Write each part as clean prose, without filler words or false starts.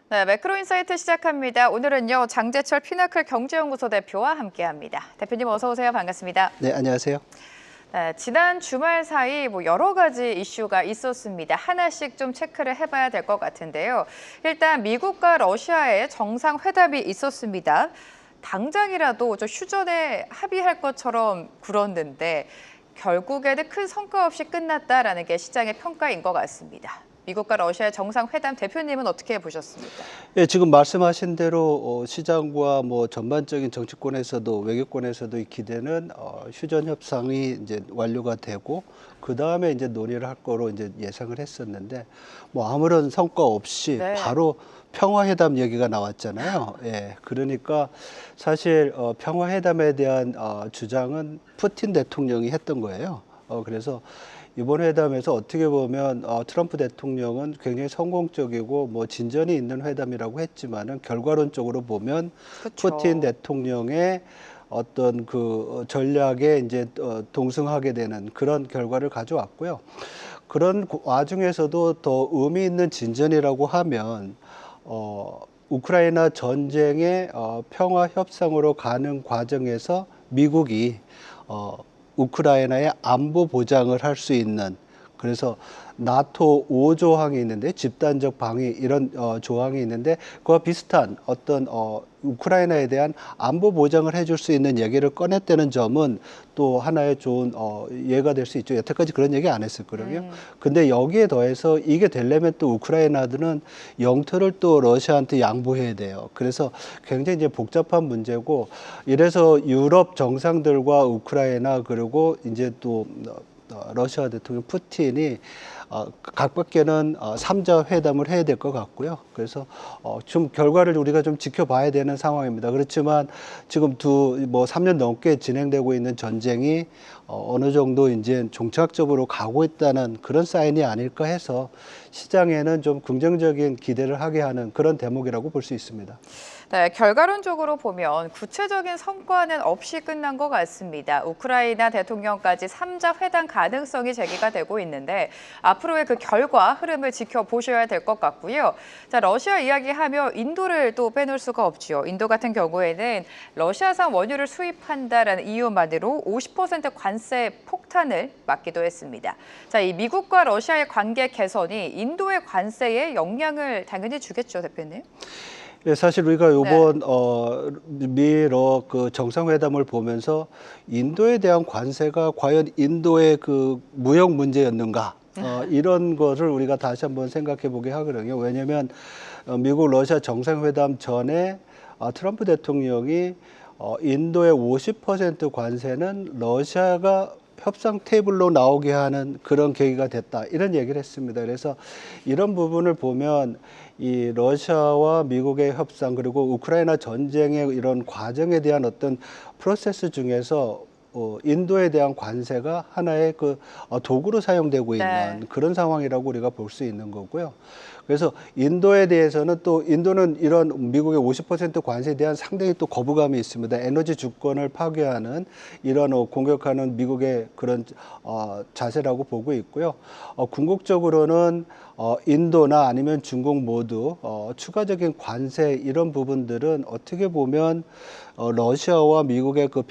네, 매크로인사이트 시작합니다. 오늘은요, 장재철 피나클 경제연구소 대표와 함께합니다. 대표님 어서 오세요. 반갑습니다. 네, 안녕하세요. 네, 지난 주말 사이 여러 가지 이슈가 있었습니다. 하나씩 좀 체크를 해봐야 될 것 같은데요. 일단 미국과 러시아의 정상회담이 있었습니다. 당장이라도 저 휴전에 합의할 것처럼 굴었는데 결국에는 큰 성과 없이 끝났다라는 게 시장의 평가인 것 같습니다. 미국과 러시아의 정상회담 대표님은 어떻게 보셨습니까? 예, 지금 말씀하신 대로 시장과 뭐 전반적인 정치권에서도 외교권에서도 이 기대는 휴전 협상이 이제 완료가 되고 그 다음에 이제 논의를 할 거로 이제 예상을 했었는데 뭐 아무런 성과 없이 네. 바로 평화회담 얘기가 나왔잖아요. 예, 그러니까 사실 평화회담에 대한 주장은 푸틴 대통령이 했던 거예요. 그래서 이번 회담에서 어떻게 보면 트럼프 대통령은 굉장히 성공적이고 뭐 진전이 있는 회담이라고 했지만은 결과론적으로 보면 그쵸. 푸틴 대통령의 어떤 그 전략에 이제 동승하게 되는 그런 결과를 가져왔고요. 그런 와중에서도 더 의미 있는 진전이라고 하면 우크라이나 전쟁의 평화 협상으로 가는 과정에서 미국이 우크라이나의 안보 보장을 할 수 있는, 그래서 나토 5조항이 있는데 집단적 방위 이런 조항이 있는데 그와 비슷한 어떤 우크라이나에 대한 안보 보장을 해줄 수 있는 얘기를 꺼냈다는 점은 또 하나의 좋은 예가 될 수 있죠. 여태까지 그런 얘기 안 했었거든요. 근데 여기에 더해서 이게 되려면 또 우크라이나들은 영토를 또 러시아한테 양보해야 돼요. 그래서 굉장히 이제 복잡한 문제고, 이래서 유럽 정상들과 우크라이나 그리고 이제 또 러시아 대통령 푸틴이 각각께는 3자 회담을 해야 될 것 같고요. 그래서 좀 결과를 우리가 좀 지켜봐야 되는 상황입니다. 그렇지만 지금 3년 넘게 진행되고 있는 전쟁이 어느 정도 이제 종착적으로 가고 있다는 그런 사인이 아닐까 해서 시장에는 좀 긍정적인 기대를 하게 하는 그런 대목이라고 볼 수 있습니다. 네, 결과론적으로 보면 구체적인 성과는 없이 끝난 것 같습니다. 우크라이나 대통령까지 3자 회담 가능성이 제기가 되고 있는데 앞으로의 그 결과 흐름을 지켜보셔야 될 것 같고요. 자, 러시아 이야기하며 인도를 또 빼놓을 수가 없죠. 인도 같은 경우에는 러시아산 원유를 수입한다라는 이유만으로 50% 관세 폭탄을 맞기도 했습니다. 자, 이 미국과 러시아의 관계 개선이 인도의 관세에 영향을 당연히 주겠죠, 대표님? 예, 사실 우리가 이번 네. 미러 그 정상회담을 보면서 인도에 대한 관세가 과연 인도의 그 무역 문제였는가? 이런 것을 우리가 다시 한번 생각해 보게 하거든요. 왜냐하면 미국 러시아 정상회담 전에 트럼프 대통령이 인도의 50% 관세는 러시아가 협상 테이블로 나오게 하는 그런 계기가 됐다, 이런 얘기를 했습니다. 그래서 이런 부분을 보면 이 러시아와 미국의 협상 그리고 우크라이나 전쟁의 이런 과정에 대한 어떤 프로세스 중에서 인도에 대한 관세가 하나의 그 도구로 사용되고 네. 있는 그런 상황이라고 우리가 볼 수 있는 거고요. 그래서 인도에 대해서는 또 인도는 이런 미국의 50% 관세에 대한 상당히 또 거부감이 있습니다. 에너지 주권을 파괴하는 이런 공격하는 미국의 그런 자세라고 보고 있고요. 궁극적으로는 인도나 아니면 중국 모두 추가적인 관세 이런 부분들은 어떻게 보면 러시아와 미국의 그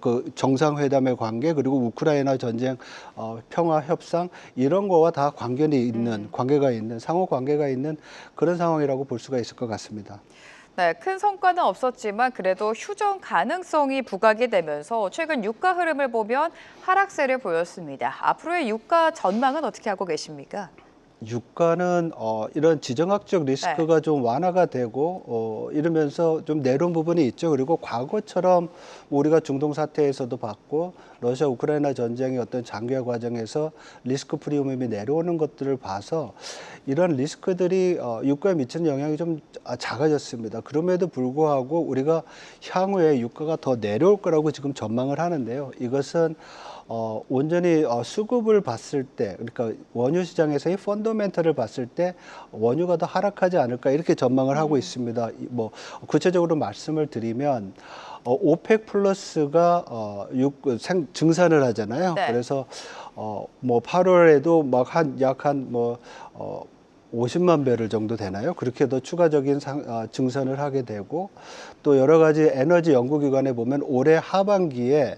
그 정상회담의 관계 그리고 우크라이나 전쟁 평화 협상 이런 거와 다 관계가 있는 상호 관계가 있는 그런 상황이라고 볼 수가 있을 것 같습니다. 네, 큰 성과는 없었지만 그래도 휴전 가능성이 부각이 되면서 최근 유가 흐름을 보면 하락세를 보였습니다. 앞으로의 유가 전망은 어떻게 하고 계십니까? 유가는 이런 지정학적 네. 리스크가 좀 완화가 되고 이러면서 좀 내려온 부분이 있죠. 그리고 과거처럼 우리가 중동 사태에서도 봤고 러시아 우크라이나 전쟁의 어떤 장기화 과정에서 리스크 프리미엄이 내려오는 것들을 봐서 이런 리스크들이 유가에 미치는 영향이 좀 작아졌습니다. 그럼에도 불구하고 우리가 향후에 유가가 더 내려올 거라고 지금 전망을 하는데요. 이것은 온전히 수급을 봤을 때, 그러니까 원유 시장에서의 펀더멘털을 봤을 때 원유가 더 하락하지 않을까 이렇게 전망을 하고 있습니다. 뭐 구체적으로 말씀을 드리면 오펙 플러스가 증산을 하잖아요. 네. 그래서 뭐 8월에도 막 약 한 뭐 50만 배럴 정도 되나요? 그렇게 더 추가적인 증산을 하게 되고 또 여러 가지 에너지 연구기관에 보면 올해 하반기에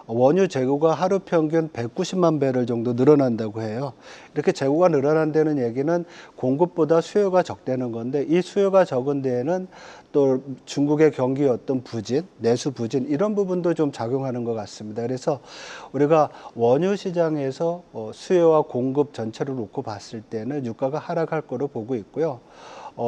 원유 재고가 하루 평균 190만 배럴 정도 늘어난다고 해요. 이렇게 재고가 늘어난다는 얘기는 공급보다 수요가 적다는 건데 이 수요가 적은 데에는 또 중국의 경기 어떤 부진, 내수 부진 이런 부분도 좀 작용하는 것 같습니다. 그래서 우리가 원유 시장에서 수요와 공급 전체를 놓고 봤을 때는 유가가 하락할 거로 보고 있고요.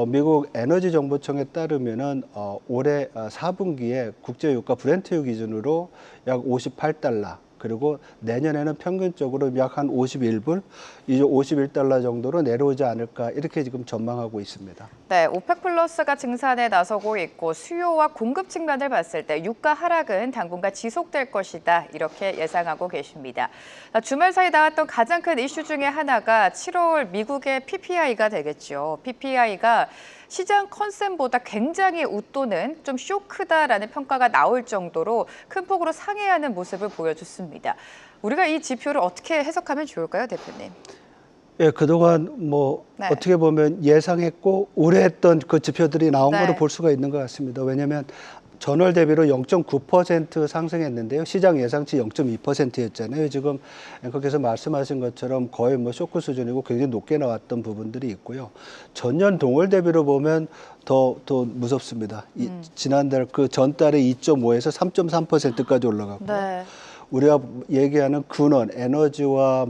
미국 에너지정보청에 따르면은 올해 4분기에 국제유가 브렌트유 기준으로 약 58달러 그리고 내년에는 평균적으로 약 한 51불, 이제 51달러 정도로 내려오지 않을까 이렇게 지금 전망하고 있습니다. 네, 오펙 플러스가 증산에 나서고 있고 수요와 공급 측면을 봤을 때 유가 하락은 당분간 지속될 것이다 이렇게 예상하고 계십니다. 주말 사이 나왔던 가장 큰 이슈 중에 하나가 7월 미국의 PPI가 되겠죠. PPI가 시장 컨센보다 굉장히 웃도는 좀 쇼크다라는 평가가 나올 정도로 큰 폭으로 상회하는 모습을 보여줬습니다. 우리가 이 지표를 어떻게 해석하면 좋을까요, 대표님? 예, 그동안 네. 어떻게 보면 예상했고 우려했던 그 지표들이 나온 네. 거로 볼 수가 있는 것 같습니다. 왜냐하면 전월 대비로 0.9% 상승했는데요. 시장 예상치 0.2%였잖아요. 지금 앵커께서 말씀하신 것처럼 거의 쇼크 수준이고 굉장히 높게 나왔던 부분들이 있고요. 전년 동월 대비로 보면 더 무섭습니다. 지난달 그 전달에 2.5에서 3.3%까지 올라갔고요. 네. 우리가 얘기하는 근원, 에너지와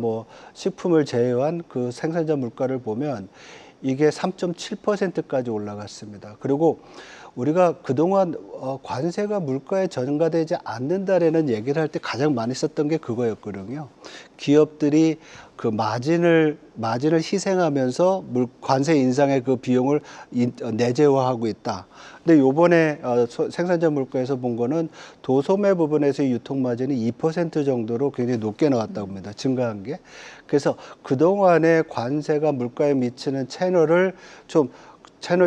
식품을 제외한 그 생산자 물가를 보면 이게 3.7%까지 올라갔습니다. 그리고 우리가 그동안 관세가 물가에 전가되지 않는다라는 얘기를 할 때 가장 많이 썼던 게 그거였거든요. 기업들이 그 마진을 희생하면서 관세 인상의 그 비용을 내재화하고 있다. 근데 요번에 생산자 물가에서 본 거는 도소매 부분에서의 유통 마진이 2% 정도로 굉장히 높게 나왔다고 합니다. 증가한 게. 그래서 그동안의 관세가 물가에 미치는 채널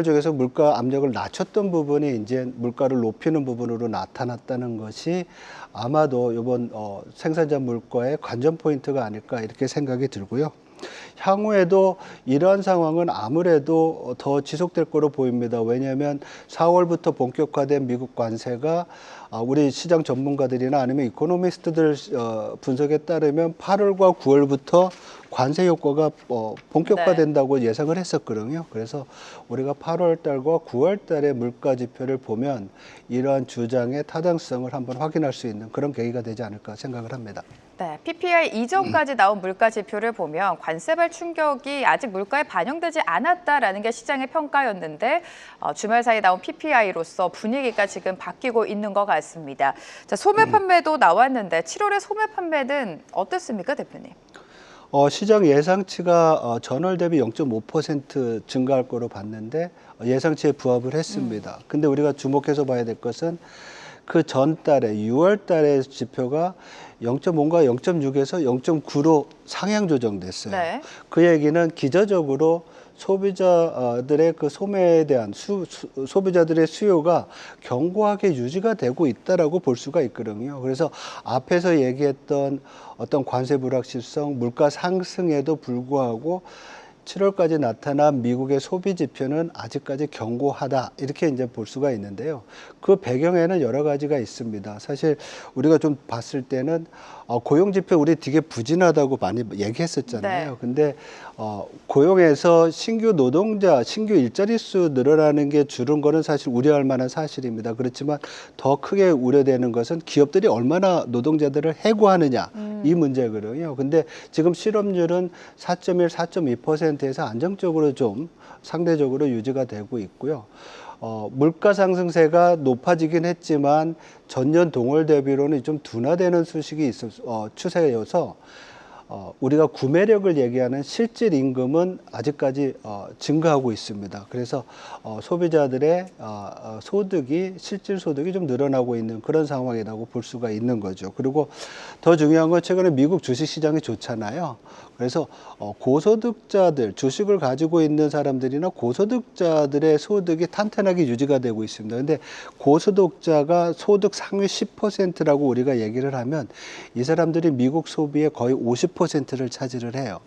중에서 물가 압력을 낮췄던 부분이 이제 물가를 높이는 부분으로 나타났다는 것이 아마도 이번 생산자 물가의 관전 포인트가 아닐까 이렇게 생각이 들고요. 향후에도 이러한 상황은 아무래도 더 지속될 거로 보입니다. 왜냐하면 4월부터 본격화된 미국 관세가 우리 시장 전문가들이나 아니면 이코노미스트들 분석에 따르면 8월과 9월부터 관세 효과가 본격화된다고 예상을 했었거든요. 그래서 우리가 8월 달과 9월 달의 물가 지표를 보면 이러한 주장의 타당성을 한번 확인할 수 있는 그런 계기가 되지 않을까 생각을 합니다. 네, PPI 이전까지 나온 물가 지표를 보면 관세발 충격이 아직 물가에 반영되지 않았다라는 게 시장의 평가였는데 주말 사이 나온 PPI로서 분위기가 지금 바뀌고 있는 것 같습니다. 자, 소매 판매도 나왔는데 7월의 소매 판매는 어땠습니까, 대표님? 시장 예상치가 전월 대비 0.5% 증가할 거로 봤는데 예상치에 부합을 했습니다. 근데 우리가 주목해서 봐야 될 것은 그 전달에 6월 달의 지표가 0.5가 0.6에서 0.9로 상향 조정됐어요. 네. 그 얘기는 기저적으로 소비자들의 그 소매에 대한 소비자들의 수요가 견고하게 유지가 되고 있다라고 볼 수가 있거든요. 그래서 앞에서 얘기했던 어떤 관세 불확실성, 물가 상승에도 불구하고 7월까지 나타난 미국의 소비 지표는 아직까지 견고하다 이렇게 이제 볼 수가 있는데요. 그 배경에는 여러 가지가 있습니다. 사실 우리가 좀 봤을 때는 고용 지표 우리 되게 부진하다고 많이 얘기했었잖아요. 네. 근데 고용에서 신규 노동자, 신규 일자리 수 늘어나는 게 줄은 거는 사실 우려할 만한 사실입니다. 그렇지만 더 크게 우려되는 것은 기업들이 얼마나 노동자들을 해고하느냐 이 문제거든요. 근데 지금 실업률은 4.1, 4.2%에서 안정적으로 좀 상대적으로 유지가 되고 있고요. 물가 상승세가 높아지긴 했지만 전년 동월 대비로는 좀 둔화되는 수식이 추세여서 우리가 구매력을 얘기하는 실질 임금은 아직까지 증가하고 있습니다. 그래서 소비자들의 소득이 실질 소득이 좀 늘어나고 있는 그런 상황이라고 볼 수가 있는 거죠. 그리고 더 중요한 건 최근에 미국 주식 시장이 좋잖아요. 그래서 고소득자들, 주식을 가지고 있는 사람들이나 고소득자들의 소득이 탄탄하게 유지가 되고 있습니다. 근데 고소득자가 소득 상위 10%라고 우리가 얘기를 하면 이 사람들이 미국 소비의 거의 50% 20%를 차지를 해요.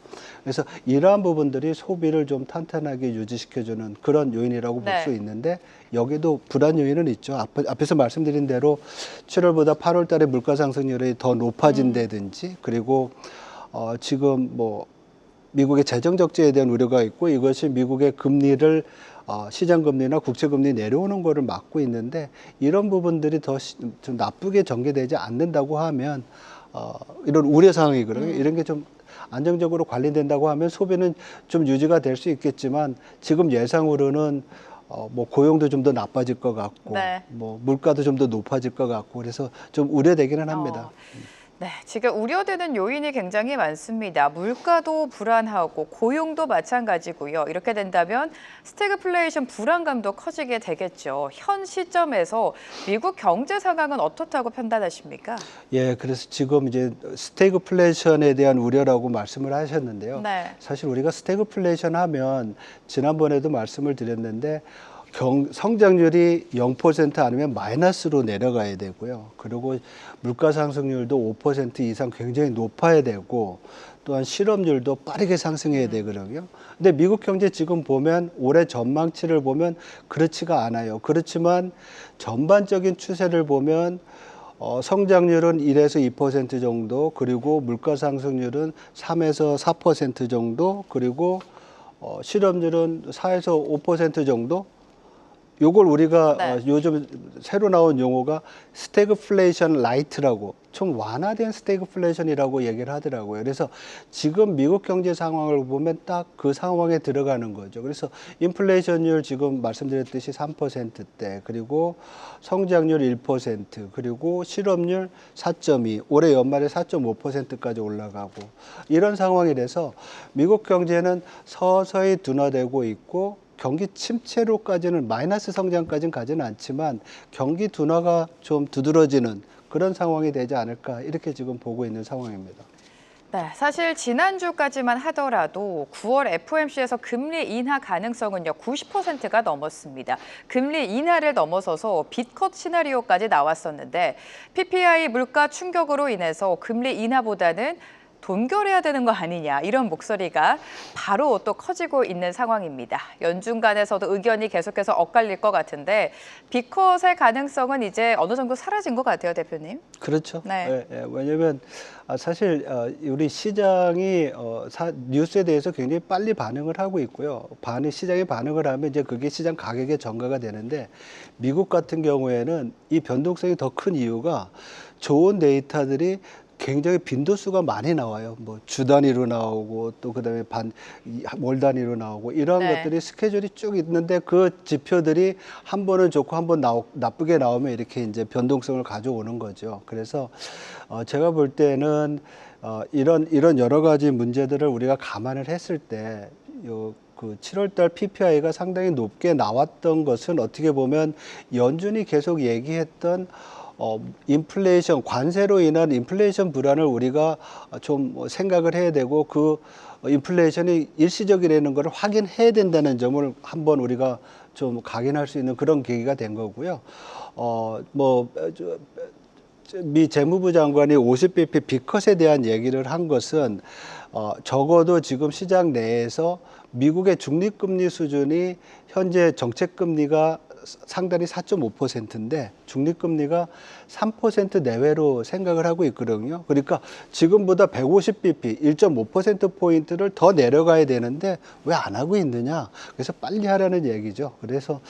그래서 이러한 부분들이 소비를 좀 탄탄하게 유지시켜주는 그런 요인이라고 볼 수 네. 있는데 여기도 불안 요인은 있죠. 앞에서 말씀드린 대로 7월보다 8월 달에 물가 상승률이 더 높아진다든지 그리고 지금 뭐 미국의 재정 적자에 대한 우려가 있고 이것이 미국의 금리를 시장 금리나 국채 금리 내려오는 거를 막고 있는데 이런 부분들이 좀 나쁘게 전개되지 않는다고 하면 이런 우려 상황이거든요. 이런 게 좀 안정적으로 관리된다고 하면 소비는 좀 유지가 될 수 있겠지만 지금 예상으로는 뭐 고용도 좀 더 나빠질 것 같고 네. 뭐 물가도 좀 더 높아질 것 같고 그래서 좀 우려되기는 합니다. 네, 지금 우려되는 요인이 굉장히 많습니다. 물가도 불안하고 고용도 마찬가지고요. 이렇게 된다면 스태그플레이션 불안감도 커지게 되겠죠. 현 시점에서 미국 경제 상황은 어떻다고 판단하십니까? 예, 그래서 지금 이제 스태그플레이션에 대한 우려라고 말씀을 하셨는데요. 네. 사실 우리가 스태그플레이션 하면 지난번에도 말씀을 드렸는데 성장률이 0% 아니면 마이너스로 내려가야 되고요. 그리고 물가 상승률도 5% 이상 굉장히 높아야 되고 또한 실업률도 빠르게 상승해야 되거든요. 근데 미국 경제 지금 보면 올해 전망치를 보면 그렇지가 않아요. 그렇지만 전반적인 추세를 보면 성장률은 1에서 2% 정도, 그리고 물가 상승률은 3에서 4% 정도, 그리고 실업률은 4에서 5% 정도. 요걸 우리가 네. 요즘 새로 나온 용어가 스태그플레이션 라이트라고 좀 완화된 스태그플레이션이라고 얘기를 하더라고요. 그래서 지금 미국 경제 상황을 보면 딱 그 상황에 들어가는 거죠. 그래서 인플레이션율 지금 말씀드렸듯이 3%대, 그리고 성장률 1%, 그리고 실업률 4.2, 올해 연말에 4.5%까지 올라가고 이런 상황이라서 미국 경제는 서서히 둔화되고 있고 경기 침체로까지는 마이너스 성장까지는 가지는 않지만 경기 둔화가 좀 두드러지는 그런 상황이 되지 않을까 이렇게 지금 보고 있는 상황입니다. 네, 사실 지난주까지만 하더라도 9월 FOMC에서 금리 인하 가능성은요 90%가 넘었습니다. 금리 인하를 넘어서서 빚컷 시나리오까지 나왔었는데 PPI 물가 충격으로 인해서 금리 인하보다는 돈결해야 되는 거 아니냐 이런 목소리가 바로 또 커지고 있는 상황입니다. 연준 간에서도 의견이 계속해서 엇갈릴 것 같은데 빚컷의 가능성은 이제 어느 정도 사라진 것 같아요, 대표님. 그렇죠. 네. 예, 예. 왜냐하면 사실 우리 시장이 뉴스에 대해서 굉장히 빨리 반응을 하고 있고요. 시장이 반응을 하면 이제 그게 시장 가격에 전가가 되는데 미국 같은 경우에는 이 변동성이 더 큰 이유가 좋은 데이터들이 굉장히 빈도수가 많이 나와요. 뭐 주 단위로 나오고 또 그다음에 월 단위로 나오고 이러한 네. 것들이 스케줄이 쭉 있는데 그 지표들이 한 번은 좋고 한 번 나쁘게 나오면 이렇게 이제 변동성을 가져오는 거죠. 그래서 제가 볼 때는 이런 여러 가지 문제들을 우리가 감안을 했을 때 그 7월달 PPI가 상당히 높게 나왔던 것은 어떻게 보면 연준이 계속 얘기했던 인플레이션, 관세로 인한 인플레이션 불안을 우리가 좀 생각을 해야 되고 그 인플레이션이 일시적이라는 걸 확인해야 된다는 점을 한번 우리가 좀 각인할 수 있는 그런 계기가 된 거고요. 미 재무부 장관이 50bp 빅컷에 대한 얘기를 한 것은 적어도 지금 시장 내에서 미국의 중립금리 수준이 현재 정책금리가 상단이 4.5%인데 중립금리가 3% 내외로 생각을 하고 있거든요. 그러니까 지금보다 150bp, 1.5%포인트를 더 내려가야 되는데 왜 안 하고 있느냐. 그래서 빨리 하라는 얘기죠. 그래서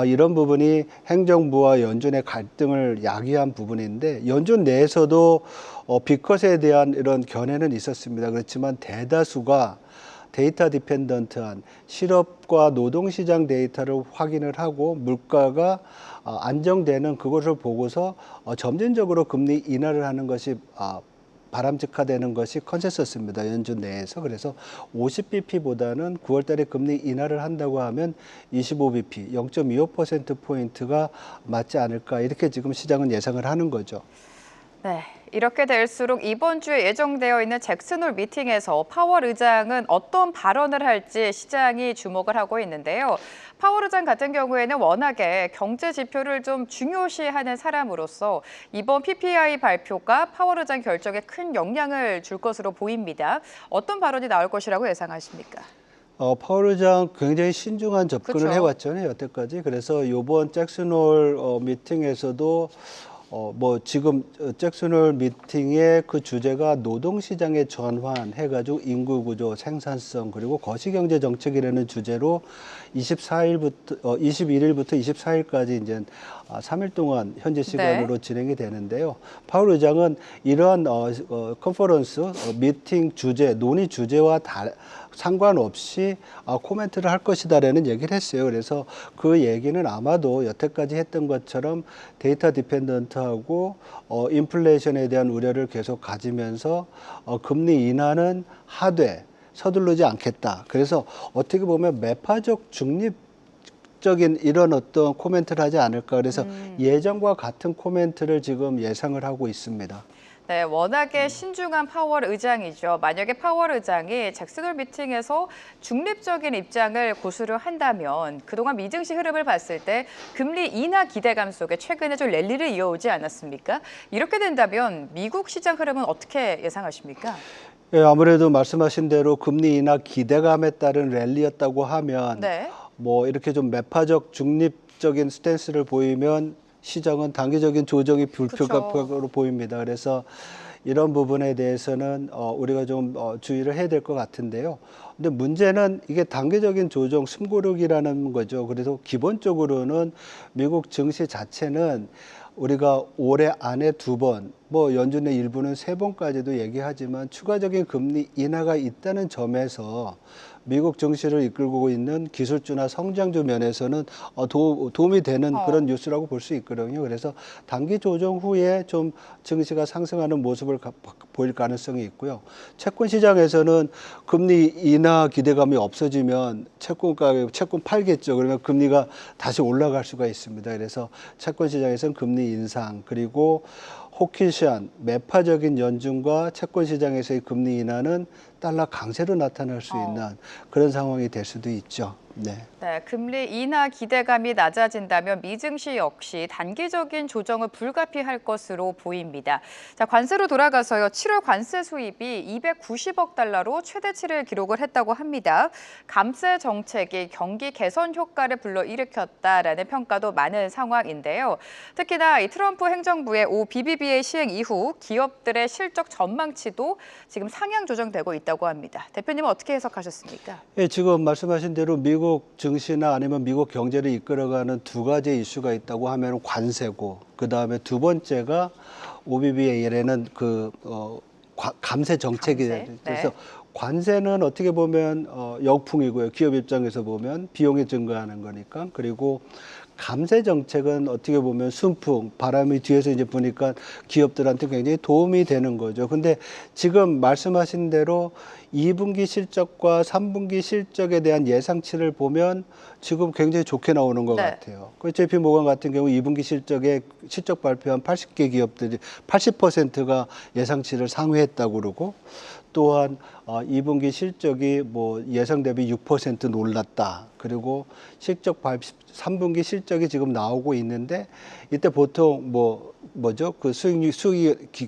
이런 부분이 행정부와 연준의 갈등을 야기한 부분인데 연준 내에서도 빅컷에 대한 이런 견해는 있었습니다. 그렇지만 대다수가 데이터 디펜던트한 실업과 노동시장 데이터를 확인을 하고 물가가 안정되는 그것을 보고서 점진적으로 금리 인하를 하는 것이 바람직하다는 것이 컨센서스입니다. 연준 내에서. 그래서 50bp보다는 9월 달에 금리 인하를 한다고 하면 25bp, 0.25%포인트가 맞지 않을까 이렇게 지금 시장은 예상을 하는 거죠. 네, 이렇게 될수록 이번 주에 예정되어 있는 잭슨홀 미팅에서 파월 의장은 어떤 발언을 할지 시장이 주목을 하고 있는데요. 파월 의장 같은 경우에는 워낙에 경제 지표를 좀 중요시하는 사람으로서 이번 PPI 발표가 파월 의장 결정에 큰 영향을 줄 것으로 보입니다. 어떤 발언이 나올 것이라고 예상하십니까? 파월 의장 굉장히 신중한 접근을 그쵸. 해왔잖아요, 여태까지. 그래서 이번 잭슨홀 미팅에서도 뭐 지금 잭슨홀 미팅의 그 주제가 노동시장의 전환 해가지고 인구구조, 생산성 그리고 거시경제 정책이라는 주제로 21일부터 24일까지 이제 3일 동안 현재 시간으로 진행이 되는데요. 파월 의장은 이러한 컨퍼런스 미팅 주제, 논의 주제와 상관없이 코멘트를 할 것이다라는 얘기를 했어요. 그래서 그 얘기는 아마도 여태까지 했던 것처럼 데이터 디펜던트하고 인플레이션에 대한 우려를 계속 가지면서 금리 인하는 하되 서두르지 않겠다. 그래서 어떻게 보면 매파적 중립적인 이런 어떤 코멘트를 하지 않을까. 그래서 예전과 같은 코멘트를 지금 예상을 하고 있습니다. 네, 워낙에 신중한 파월 의장이죠. 만약에 파월 의장이 잭슨홀 미팅에서 중립적인 입장을 고수를 한다면 그동안 미증시 흐름을 봤을 때 금리 인하 기대감 속에 최근에 좀 랠리를 이어오지 않았습니까? 이렇게 된다면 미국 시장 흐름은 어떻게 예상하십니까? 예, 아무래도 말씀하신 대로 금리 인하 기대감에 따른 랠리였다고 하면 네. 뭐 이렇게 좀 매파적 중립적인 스탠스를 보이면 시장은 단기적인 조정이 불가피하다고 보입니다. 그래서 이런 부분에 대해서는 우리가 좀 주의를 해야 될 것 같은데요. 근데 문제는 이게 단기적인 조정 숨고르기라는 거죠. 그래서 기본적으로는 미국 증시 자체는 우리가 올해 안에 2번, 뭐 연준의 일부는 3번까지도 얘기하지만 추가적인 금리 인하가 있다는 점에서 미국 증시를 이끌고 있는 기술주나 성장주 면에서는 도움이 되는 그런 뉴스라고 볼 수 있거든요. 그래서 단기 조정 후에 좀 증시가 상승하는 모습을 보일 가능성이 있고요. 채권 시장에서는 금리 인하 기대감이 없어지면 채권 팔겠죠. 그러면 금리가 다시 올라갈 수가 있습니다. 그래서 채권 시장에서는 금리 인상 그리고 호키시한 매파적인 연준과 채권 시장에서의 금리 인하는 달러 강세로 나타날 수 있는 그런 상황이 될 수도 있죠. 네. 네, 금리 인하 기대감이 낮아진다면 미증시 역시 단기적인 조정을 불가피할 것으로 보입니다. 자, 관세로 돌아가서요. 7월 관세 수입이 290억 달러로 최대치를 기록을 했다고 합니다. 감세 정책이 경기 개선 효과를 불러일으켰다라는 평가도 많은 상황인데요. 특히나 이 트럼프 행정부의 BBBA 시행 이후 기업들의 실적 전망치도 지금 상향 조정되고 있다고 합니다. 대표님은 어떻게 해석하셨습니까? 예, 지금 말씀하신 대로 미국 증시나 아니면 미국 경제를 이끌어가는 2가지 이슈가 있다고 하면 관세고, 그 다음에 2번째가 OBBA라는 감세 정책이 그래서 관세는 어떻게 보면 역풍이고요. 기업 입장에서 보면 비용이 증가하는 거니까. 그리고 감세 정책은 어떻게 보면 순풍, 바람이 뒤에서 이제 부니까 기업들한테 굉장히 도움이 되는 거죠. 근데 지금 말씀하신 대로 2분기 실적과 3분기 실적에 대한 예상치를 보면 지금 굉장히 좋게 나오는 것 같아요. 그 JP 모건 같은 경우 2분기 실적 발표한 80개 기업들이 80%가 예상치를 상회했다고 그러고, 또한 2분기 실적이 뭐 예상 대비 6% 놀랐다. 그리고 3분기 실적이 지금 나오고 있는데, 이때 보통 그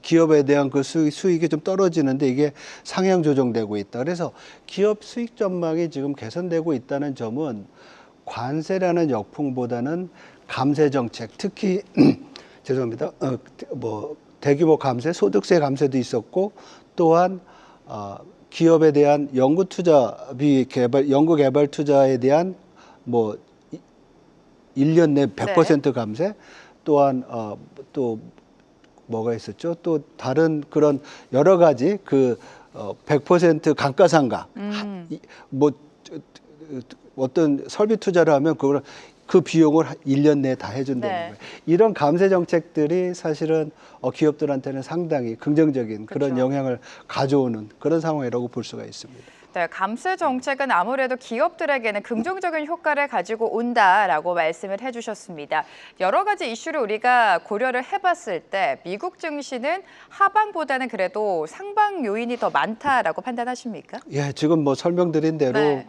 기업에 대한 그 수익이 좀 떨어지는데 이게 상향 조정되고 있다. 그래서 기업 수익 전망이 지금 개선되고 있다는 점은 관세라는 역풍보다는 감세 정책, 특히 죄송합니다. 대규모 감세, 소득세 감세도 있었고, 또한 기업에 대한 연구 개발 투자에 대한 1년 내 100% 감세, 또한 또 뭐가 있었죠? 또 다른 그런 여러 가지 100% 감가상각, 어떤 설비 투자를 하면 그 비용을 1년 내에 다 해준다는 거예요. 이런 감세 정책들이 사실은 기업들한테는 상당히 긍정적인 그런 영향을 가져오는 그런 상황이라고 볼 수가 있습니다. 네, 감세 정책은 아무래도 기업들에게는 긍정적인 효과를 가지고 온다라고 말씀을 해주셨습니다. 여러 가지 이슈를 우리가 고려를 해봤을 때 미국 증시는 하방보다는 그래도 상방 요인이 더 많다라고 판단하십니까? 예, 지금 뭐 설명드린 대로 네.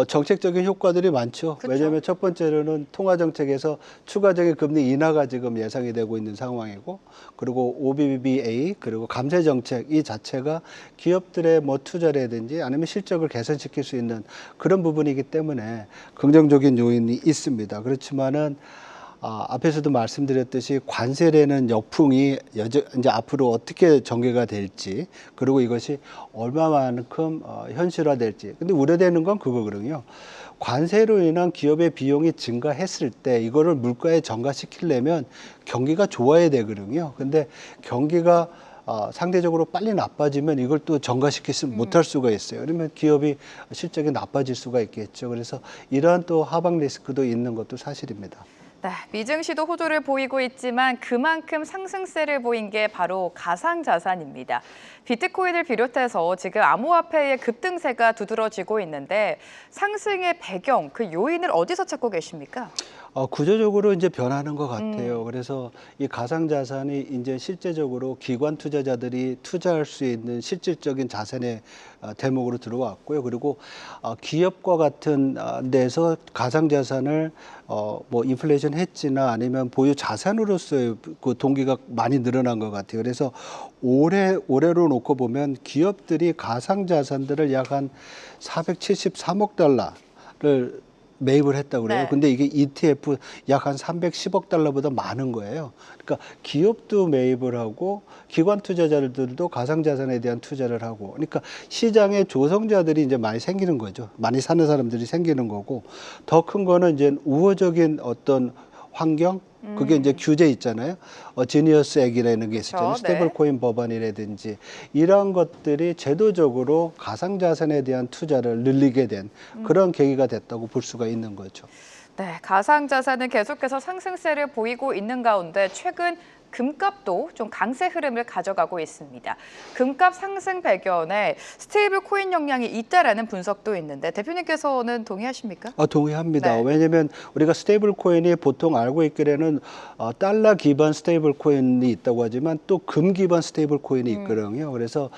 정책적인 효과들이 많죠. 그쵸. 왜냐하면 첫 번째로는 통화 정책에서 추가적인 금리 인하가 지금 예상이 되고 있는 상황이고, 그리고 OBBA 그리고 감세 정책 이 자체가 기업들의 뭐 투자라든지 아니면 실적을 개선시킬 수 있는 그런 부분이기 때문에 긍정적인 요인이 있습니다. 그렇지만은 앞에서도 말씀드렸듯이 관세라는 역풍이 이제 앞으로 어떻게 전개가 될지, 그리고 이것이 얼마만큼 현실화될지. 근데 우려되는 건 그거거든요. 관세로 인한 기업의 비용이 증가했을 때 이거를 물가에 전가시키려면 경기가 좋아야 되거든요. 근데 경기가 상대적으로 빨리 나빠지면 이걸 또 전가시키지 못할 수가 있어요. 그러면 기업이 실적이 나빠질 수가 있겠죠. 그래서 이러한 또 하방 리스크도 있는 것도 사실입니다. 네, 미증시도 호조를 보이고 있지만 그만큼 상승세를 보인 게 바로 가상자산입니다. 비트코인을 비롯해서 지금 암호화폐의 급등세가 두드러지고 있는데 상승의 배경, 그 요인을 어디서 찾고 계십니까? 구조적으로 이제 변하는 것 같아요. 그래서 이 가상자산이 이제 실제적으로 기관 투자자들이 투자할 수 있는 실질적인 자산의 대목으로 들어왔고요. 그리고 기업과 같은 데서 가상자산을 뭐 인플레이션 해지나 아니면 보유 자산으로서의 그 동기가 많이 늘어난 것 같아요. 그래서 올해로 놓고 보면 기업들이 가상자산들을 약 한 473억 달러를 매입을 했다고 그래요. 네. 근데 이게 ETF 약 한 310억 달러보다 많은 거예요. 그러니까 기업도 매입을 하고 기관 투자자들도 가상자산에 대한 투자를 하고, 그러니까 시장에 조성자들이 이제 많이 생기는 거죠. 많이 사는 사람들이 생기는 거고, 더 큰 거는 이제 우호적인 어떤 환경, 그게 이제 규제 있잖아요. 지니어스 액이라는 게 있었잖아요. 그렇죠. 스테이블 코인 법안이라든지 이러한 것들이 제도적으로 가상자산에 대한 투자를 늘리게 된 그런 계기가 됐다고 볼 수가 있는 거죠. 네, 가상자산은 계속해서 상승세를 보이고 있는 가운데 최근 금값도 좀 강세 흐름을 가져가고 있습니다. 금값 상승 배경에 스테이블 코인 영향이 있다라는 분석도 있는데 대표님께서는 동의하십니까? 동의합니다. 네. 왜냐하면 우리가 스테이블 코인이 보통 알고 있기에는 달러 기반 스테이블 코인이 있다고 하지만 또 금 기반 스테이블 코인이 있거든요. 그래서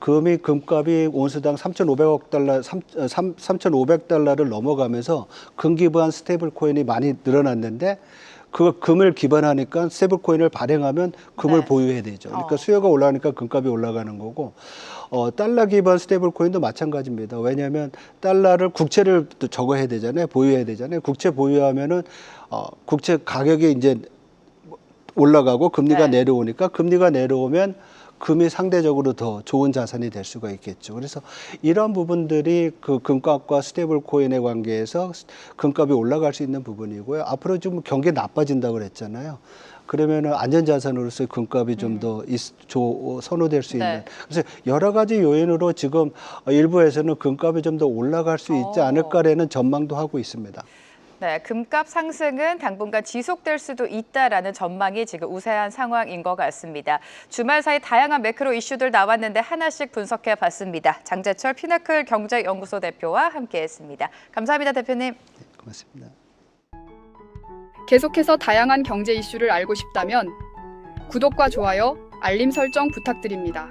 금값이 온수당 3,500억 달러, 3,500달러를 넘어가면서 금 기반 스테이블 코인이 많이 늘어났는데, 그 금을 기반하니까 스테이블 코인을 발행하면 금을 네. 보유해야 되죠. 그러니까 수요가 올라가니까 금값이 올라가는 거고, 달러 기반 스테이블 코인도 마찬가지입니다. 왜냐하면 달러를 국채를 또 적어야 되잖아요. 보유해야 되잖아요. 국채 보유하면은 국채 가격이 이제 올라가고 금리가 네. 내려오니까, 금리가 내려오면 금이 상대적으로 더 좋은 자산이 될 수가 있겠죠. 그래서 이런 부분들이 그 금값과 스테이블 코인의 관계에서 금값이 올라갈 수 있는 부분이고요. 앞으로 좀 경기 나빠진다고 그랬잖아요. 그러면은 안전자산으로서 금값이 좀 더 선호될 수 있는. 네. 그래서 여러 가지 요인으로 지금 일부에서는 금값이 좀 더 올라갈 수 있지 않을까라는 전망도 하고 있습니다. 네, 금값 상승은 당분간 지속될 수도 있다라는 전망이 지금 우세한 상황인 것 같습니다. 주말 사이 다양한 매크로 이슈들 나왔는데 하나씩 분석해 봤습니다. 장재철 피나클 경제연구소 대표와 함께했습니다. 감사합니다, 대표님. 고맙습니다. 계속해서 다양한 경제 이슈를 알고 싶다면 구독과 좋아요, 알림 설정 부탁드립니다.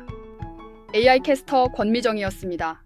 AI 캐스터 권미정이었습니다.